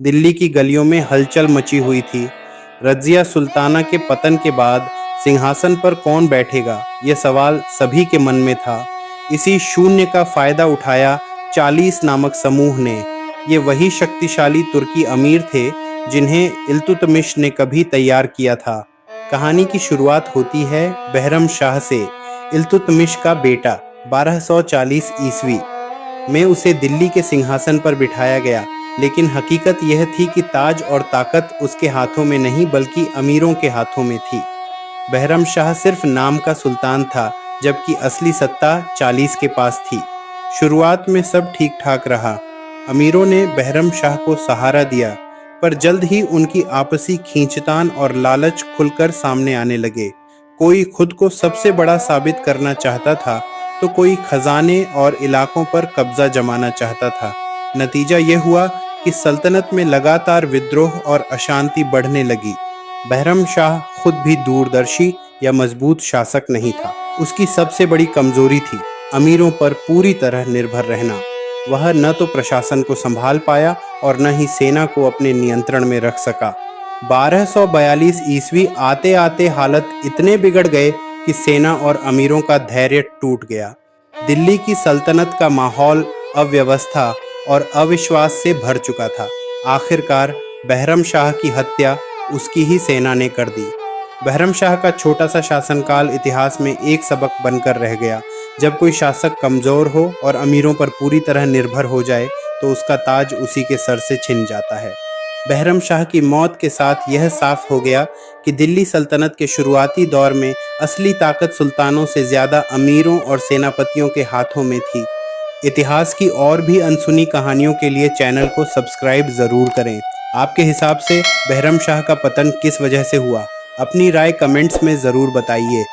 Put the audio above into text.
दिल्ली की गलियों में हलचल मची हुई थी। रज़िया सुल्ताना के पतन के बाद सिंहासन पर कौन बैठेगा, यह सवाल सभी के मन में था। इसी शून्य का फायदा उठाया 40 नामक समूह ने। ये वही शक्तिशाली तुर्की अमीर थे जिन्हें इल्तुतमिश ने कभी तैयार किया था। कहानी की शुरुआत होती है बहरम शाह से। इल्तुतमिश का बेटा 1240 ईस्वी में उसे दिल्ली के सिंहासन पर बिठाया गया, लेकिन हकीकत यह थी कि ताज और ताकत उसके हाथों में नहीं बल्कि अमीरों के हाथों में थी। बहरम शाह सिर्फ नाम का सुल्तान था, जबकि असली सत्ता 40 के पास थी। शुरुआत में सब ठीक ठाक रहा। अमीरों ने बहरम शाह को सहारा दिया, पर जल्द ही उनकी आपसी खींचतान और लालच खुलकर सामने आने लगे। कोई खुद को सबसे बड़ा साबित करना चाहता था, तो कोई खजाने और इलाकों पर कब्जा जमाना चाहता था। नतीजा यह हुआ कि सल्तनत में लगातार विद्रोह और अशांति बढ़ने लगी। बहरम शाह खुद भी दूरदर्शी या मजबूत शासक नहीं था। उसकी सबसे बड़ी कमजोरी थी अमीरों पर पूरी तरह निर्भर रहना। वह न तो प्रशासन को संभाल पाया और न ही सेना को अपने नियंत्रण में रख सका। 1242 ईस्वी आते आते हालत इतने बिगड़ गए कि सेना और अमीरों का धैर्य टूट गया। दिल्ली की सल्तनत का माहौल अव्यवस्था और अविश्वास से भर चुका था। आखिरकार बहरम शाह की हत्या उसकी ही सेना ने कर दी। बहरम शाह का छोटा सा शासनकाल इतिहास में एक सबक बनकर रह गया। जब कोई शासक कमजोर हो और अमीरों पर पूरी तरह निर्भर हो जाए, तो उसका ताज उसी के सर से छिन जाता है। बहरम शाह की मौत के साथ यह साफ हो गया कि दिल्ली सल्तनत के शुरुआती दौर में असली ताकत सुल्तानों से ज्यादा अमीरों और सेनापतियों के हाथों में थी। इतिहास की और भी अनसुनी कहानियों के लिए चैनल को सब्सक्राइब ज़रूर करें। आपके हिसाब से बहरम शाह का पतन किस वजह से हुआ? अपनी राय कमेंट्स में ज़रूर बताइए।